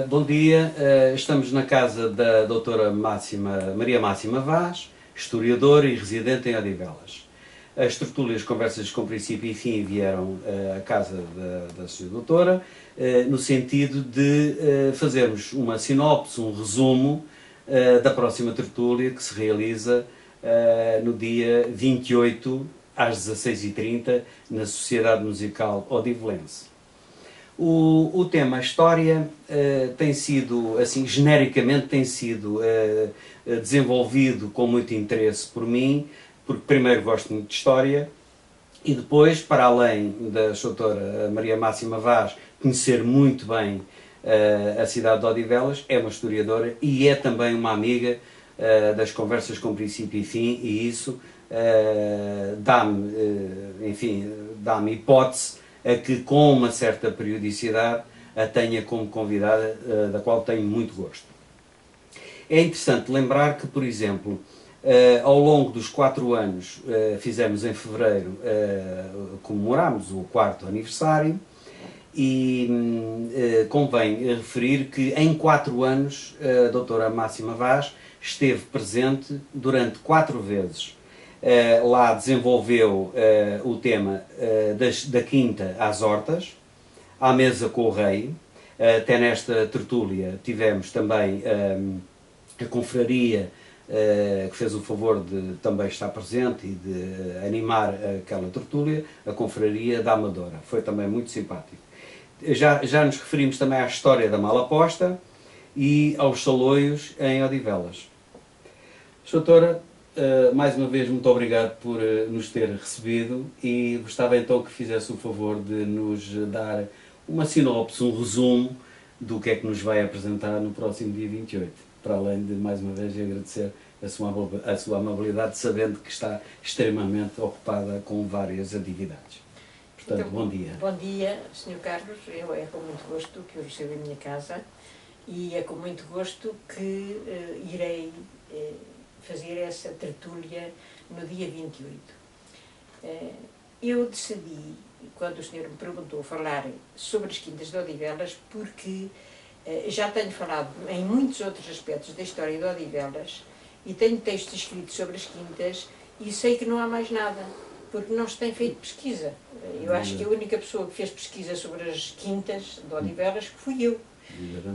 Bom dia, estamos na casa da doutora Maria Máxima Vaz, historiadora e residente em Odivelas. As tertúlias Conversas com Princípio e Fim vieram à casa da senhora doutora, no sentido de fazermos uma sinopse, um resumo da próxima tertúlia que se realiza no dia 28 às 16h30 na Sociedade Musical Odivelense. O tema História tem sido, assim, genericamente tem sido desenvolvido com muito interesse por mim, porque primeiro gosto muito de História e depois, para além da doutora Maria Máxima Vaz conhecer muito bem a cidade de Odivelas, é uma historiadora e é também uma amiga das Conversas com Princípio e Fim, e isso dá-me hipótese a que, com uma certa periodicidade, a tenha como convidada, da qual tenho muito gosto. É interessante lembrar que, por exemplo, ao longo dos 4 anos, fizemos em fevereiro, comemorámos o 4º aniversário, e convém referir que em 4 anos a doutora Máxima Vaz esteve presente durante 4 vezes. Lá desenvolveu o tema da Quinta às Hortas, à mesa com o rei. Até nesta tertúlia tivemos também a confraria que fez o favor de também estar presente e de animar aquela tertúlia, a confraria da Amadora. Foi também muito simpático. Já nos referimos também à história da Malaposta e aos Saloios em Odivelas. Doutora, mais uma vez, muito obrigado por nos ter recebido e gostava então que fizesse o favor de nos dar uma sinopse, um resumo do que é que nos vai apresentar no próximo dia 28. Para além de, mais uma vez, agradecer a sua amabilidade, sabendo que está extremamente ocupada com várias atividades. Portanto, então, bom dia. Bom dia, Sr. Carlos. É com muito gosto que o recebo em minha casa e é com muito gosto que irei fazer essa tertúlia no dia 28. Eu decidi, quando o senhor me perguntou, falar sobre as Quintas de Odivelas, porque já tenho falado em muitos outros aspectos da história de Odivelas e tenho textos escritos sobre as Quintas e sei que não há mais nada, porque não se tem feito pesquisa. Eu acho que a única pessoa que fez pesquisa sobre as Quintas de Odivelas fui eu.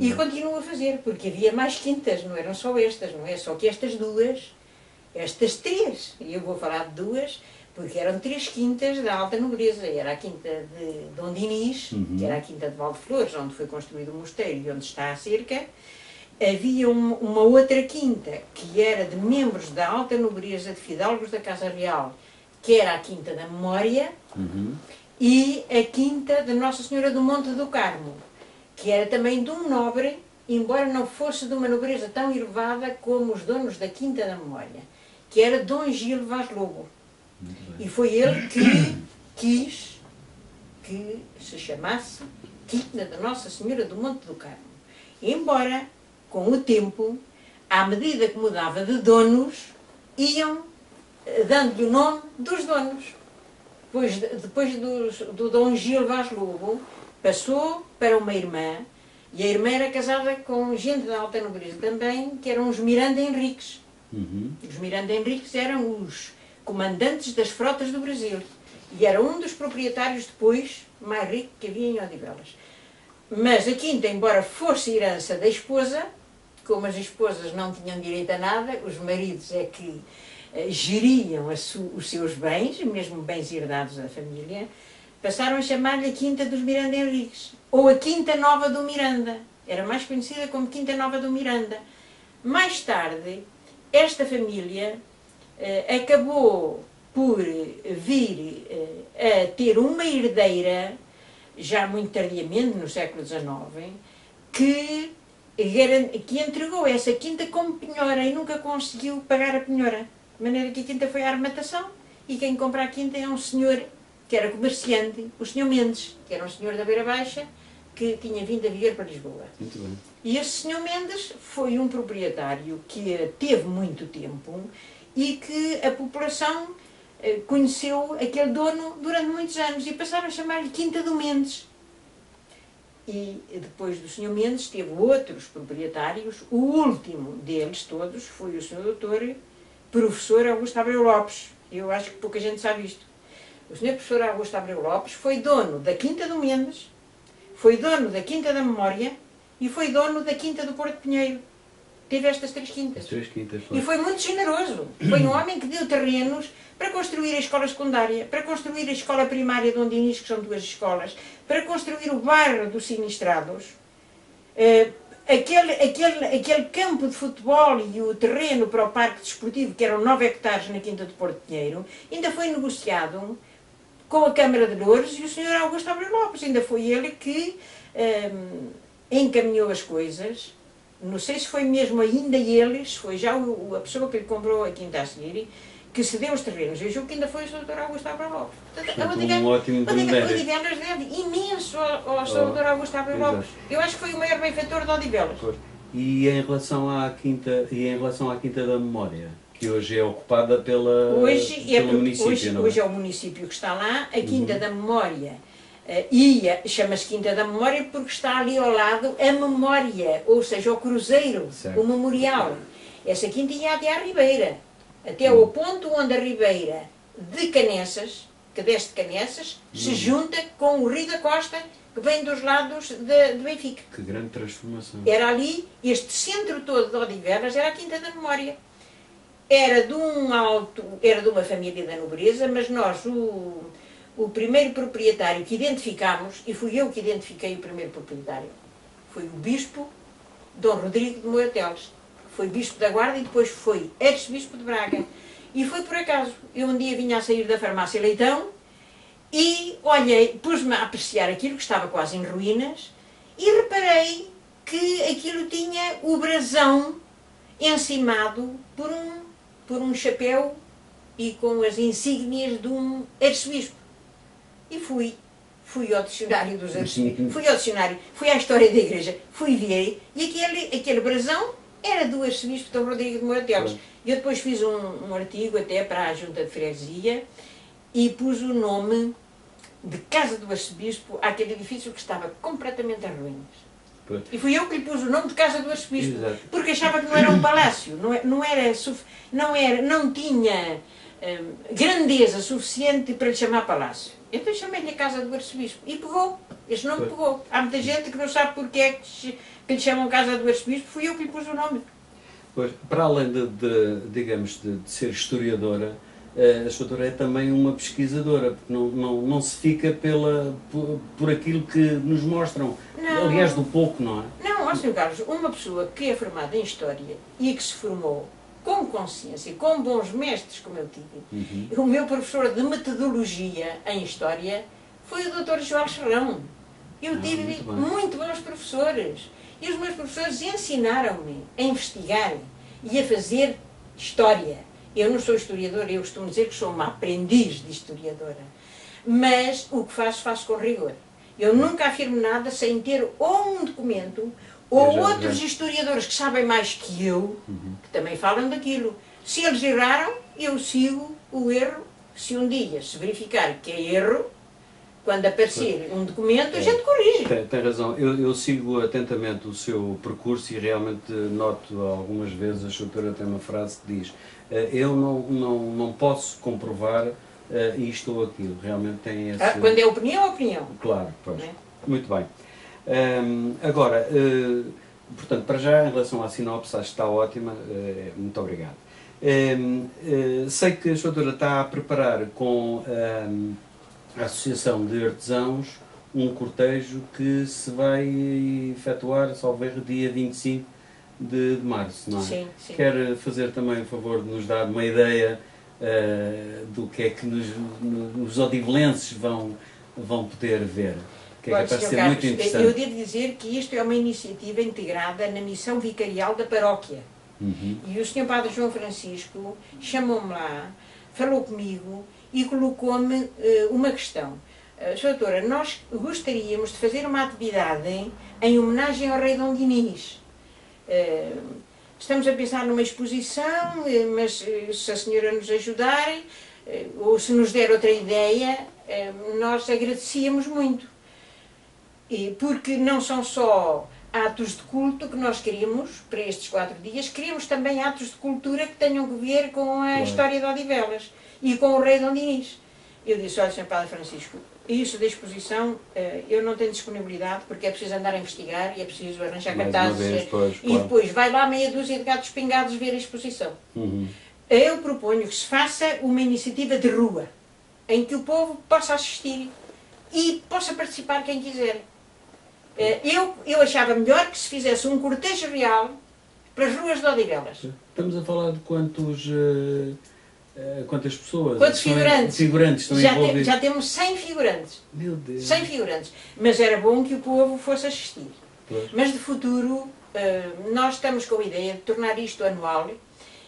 E continuo a fazer, porque havia mais quintas, não eram só estas, não é? Só que estas 3, e eu vou falar de 2, porque eram 3 quintas da alta nobreza. Era a quinta de Dom Dinis, que era a quinta de Valdeflores, onde foi construído o mosteiro e onde está a cerca. Havia uma outra quinta, que era de membros da alta nobreza, de fidalgos da Casa Real, que era a quinta da Memória, e a quinta de Nossa Senhora do Monte do Carmo, que era também de um nobre, embora não fosse de uma nobreza tão elevada como os donos da Quinta da Memória, que era Dom Gil Vaz Lobo. E foi ele que quis que se chamasse Quinta da Nossa Senhora do Monte do Carmo. Embora, com o tempo, à medida que mudava de donos, iam dando-lhe o nome dos donos. Depois do Dom Gil Vaz Lobo, passou para uma irmã, e a irmã era casada com gente da alta nobreza também, que eram os Miranda Henriques. Os Miranda Henriques eram os comandantes das frotas do Brasil, e era um dos proprietários depois mais rico que havia em Odivelas. Mas a quinta, embora fosse herança da esposa, como as esposas não tinham direito a nada, os maridos é que geriam os seus bens, mesmo bens herdados da família, passaram a chamar-lhe a Quinta dos Miranda Henriques, ou a Quinta Nova do Miranda. Era mais conhecida como Quinta Nova do Miranda. Mais tarde, esta família acabou por vir a ter uma herdeira, já muito tardiamente, no século XIX, que entregou essa quinta como penhora e nunca conseguiu pagar a penhora. De maneira que a quinta foi à arrematação e quem compra a quinta é um senhor que era comerciante, o Sr. Mendes, que era um senhor da Beira Baixa, que tinha vindo a viver para Lisboa. Muito bem. E esse Sr. Mendes foi um proprietário que teve muito tempo e que a população conheceu aquele dono durante muitos anos e passaram a chamar-lhe Quinta do Mendes. e depois do Sr. Mendes teve outros proprietários. O último deles todos foi o Sr. Doutor Professor Augusto Abreu Lopes. Eu acho que pouca gente sabe isto. O Sr. Professor Augusto Abreu Lopes foi dono da Quinta do Mendes, foi dono da Quinta da Memória e foi dono da Quinta do Porto Pinheiro. Teve estas 3 quintas. As 3 quintas, foi. E foi muito generoso. Foi um homem que deu terrenos para construir a escola secundária, para construir a escola primária de Ondinis, que são 2 escolas, para construir o bairro dos Sinistrados. Aquele campo de futebol e o terreno para o parque desportivo, que eram 9 hectares na Quinta do Porto Pinheiro, ainda foi negociado com a Câmara de Louros e o Sr. Augusto Abreu Lopes. Ainda foi ele que encaminhou as coisas. Não sei se foi mesmo ainda ele, se foi já a pessoa que lhe comprou a Quinta a seguir, que cedeu os terrenos. Eu julgo que ainda foi o Sr. Augusto Abreu Lopes. Um ótimo Odivelas deve imenso ao Sr. Augusto Abreu Lopes. Eu acho que foi o maior benfeitor de Odivelas. E em relação à Quinta da Memória, que hoje é ocupada pelo município, não é? Hoje é o município que está lá, a Quinta da Memória. Chama-se Quinta da Memória porque está ali ao lado a memória, ou seja, o cruzeiro, certo, o memorial. Essa quinta ia até à Ribeira, até ao ponto onde a Ribeira de Canessas, que desce de Canessas, se junta com o Rio da Costa, que vem dos lados de Benfica. Que grande transformação. Era ali, este centro todo de Odivelas era a Quinta da Memória. Era de uma família da nobreza, mas nós, o primeiro proprietário que identificámos, e fui eu que identifiquei o primeiro proprietário, foi o bispo Dom Rodrigo de Moateles, que foi bispo da Guarda e depois foi arcebispo de Braga. E foi por acaso. Eu um dia vinha a sair da farmácia Leitão e olhei, pus-me a apreciar aquilo que estava quase em ruínas e reparei que aquilo tinha o brasão encimado por um chapéu e com as insígnias de um arcebispo. E fui ao dicionário dos arcebispos, fui à história da igreja, fui ver, e aquele brasão era do arcebispo Dom Rodrigo de Moateles. Eu depois fiz um artigo até para a Junta de Freguesia e pus o nome de Casa do Arcebispo àquele edifício que estava completamente em ruínas. E fui eu que lhe pus o nome de Casa do Arcebispo, porque achava que não era um palácio, não tinha grandeza suficiente para lhe chamar palácio. Então chamei-lhe a Casa do Arcebispo e pegou, este nome pegou. Há muita gente que não sabe porque é que lhe chamam Casa do Arcebispo, fui eu que lhe pus o nome. Pois, para além digamos, de ser historiadora, a doutora é também uma pesquisadora, porque não se fica por aquilo que nos mostram, não, aliás do pouco, não é? Não, ó Sr. Carlos, uma pessoa que é formada em História e que se formou com consciência, com bons mestres, como eu tive, o meu professor de Metodologia em História foi o Dr. João Serrão. Eu tive muito bons professores. E os meus professores ensinaram-me a investigar e a fazer História. Eu não sou historiadora, eu costumo dizer que sou uma aprendiz de historiadora. Mas o que faço com rigor. Eu nunca afirmo nada sem ter ou um documento ou outros historiadores que sabem mais que eu, que também falam daquilo. Se eles erraram, eu sigo o erro. Se um dia se verificar que é erro, quando aparecer um documento, a gente corrige. Tem razão. Eu sigo atentamente o seu percurso e realmente noto algumas vezes, a doutora tem uma frase que diz: eu não posso comprovar isto ou aquilo. Realmente tem esse... Quando é opinião, é opinião. Claro, pois. É? Muito bem. Agora, portanto, para já, em relação à sinopse, acho que está ótima. Muito obrigado. Sei que a doutora está a preparar com a Associação de Artesãos um cortejo que se vai efetuar, salvo erro, dia 25 de março, não é? Sim, sim. Quer fazer também o favor de nos dar uma ideia do que é que os odivelenses vão poder ver? Que é capaz de ser muito interessante. Eu devo dizer que isto é uma iniciativa integrada na missão vicarial da paróquia. E o Sr. Padre João Francisco chamou-me lá, falou comigo e colocou-me uma questão. Sra. Doutora, nós gostaríamos de fazer uma atividade em homenagem ao rei Dom Dinis. Estamos a pensar numa exposição, mas se a senhora nos ajudar, ou se nos der outra ideia, nós agradecíamos muito. porque não são só atos de culto que nós queríamos para estes 4 dias, queríamos também atos de cultura que tenham que ver com a história de Odivelas e com o rei Dom Dinis. Eu disse, olha, Sr. Padre Francisco, isso da exposição eu não tenho disponibilidade porque é preciso andar a investigar e é preciso arranjar cartazes e depois vai lá meia dúzia de gatos pingados ver a exposição. Eu proponho que se faça uma iniciativa de rua em que o povo possa assistir e possa participar quem quiser. Eu achava melhor que se fizesse um cortejo real pelas ruas de Odivelas. Estamos a falar de quantas pessoas? Quantos figurantes? Figurantes estão envolvidos? Já temos 100 figurantes. Meu Deus. 100 figurantes. Mas era bom que o povo fosse assistir. Pois. Mas de futuro, nós estamos com a ideia de tornar isto anual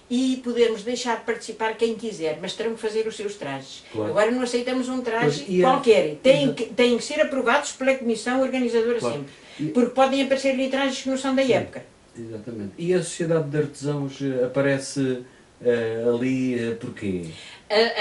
e podermos deixar participar quem quiser, mas terão que fazer os seus trajes. Claro. Agora não aceitamos um traje Pois, qualquer. Têm que ser aprovados pela comissão organizadora sempre. Porque podem aparecer ali trajes que não são da época. Exatamente. E a Sociedade de Artesãos aparece ali porquê?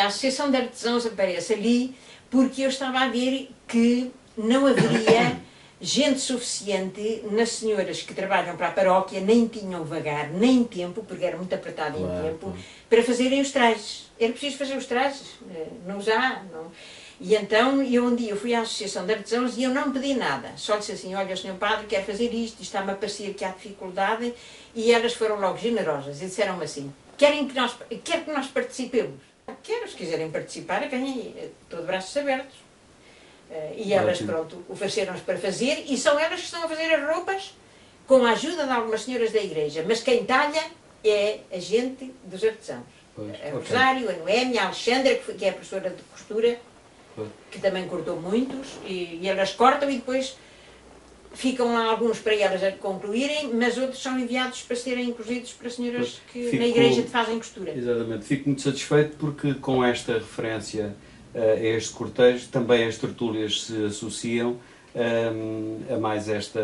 A Associação de Artesãos aparece ali porque eu estava a ver que não haveria gente suficiente nas senhoras que trabalham para a paróquia, nem tinham vagar, nem tempo, porque era muito apertado em tempo, para fazerem os trajes. Era preciso fazer os trajes, não já. Não. E então, um dia eu fui à Associação de Artesãos e eu não pedi nada. Só disse assim, olha, Sr. Padre, quero fazer isto está-me a parecer que há dificuldade. E elas foram logo generosas e disseram-me assim, quer que nós participemos? Quero, se quiserem participar, ganhem todo braços abertos. E elas, pronto, ofereceram-nos para fazer, e são elas que estão a fazer as roupas, com a ajuda de algumas senhoras da igreja. Mas quem talha é a gente dos artesãos. A Rosário, a Noémia, a Alexandra, que é a professora de costura, que também cortou muitos, e elas cortam e depois ficam lá alguns para elas a concluírem, mas outros são enviados para serem cozidos para senhoras que na igreja fazem costura. Exatamente. Fico muito satisfeito porque com esta referência a este cortejo, também as tertúlias se associam a mais este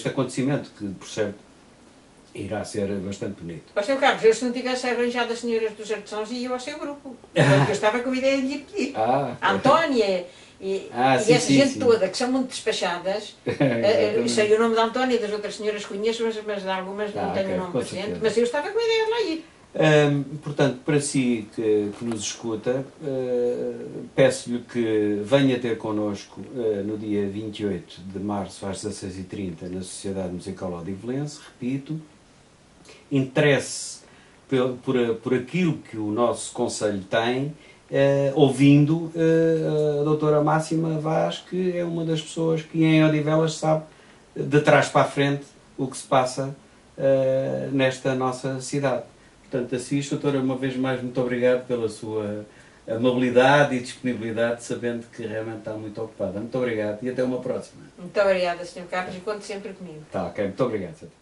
acontecimento, que, por certo, irá ser bastante bonito. Ó, Sr. Carlos, eu se não tivesse arranjado as senhoras dos artesãos, ia ao seu grupo. Porque eu estava com a ideia de lhe pedir. A Antónia e essa gente toda, que são muito despachadas. Sei o nome da Antónia e das outras senhoras conheço, mas de algumas não tenho o nome presente. Mas eu estava com a ideia de lá ir. Portanto, para si que nos escuta, peço-lhe que venha ter connosco no dia 28 de março às 16h30 na Sociedade Musical Odivelense, repito, interesse por aquilo que o nosso Conselho tem, ouvindo a doutora Máxima Vaz, que é uma das pessoas que em Odivelas sabe de trás para a frente o que se passa nesta nossa cidade. Portanto, assista, doutora, uma vez mais, muito obrigado pela sua amabilidade e disponibilidade, sabendo que realmente está muito ocupada. Muito obrigado e até uma próxima. Muito obrigada, Sr. Carlos, e conte sempre comigo. Tá, ok. Muito obrigado.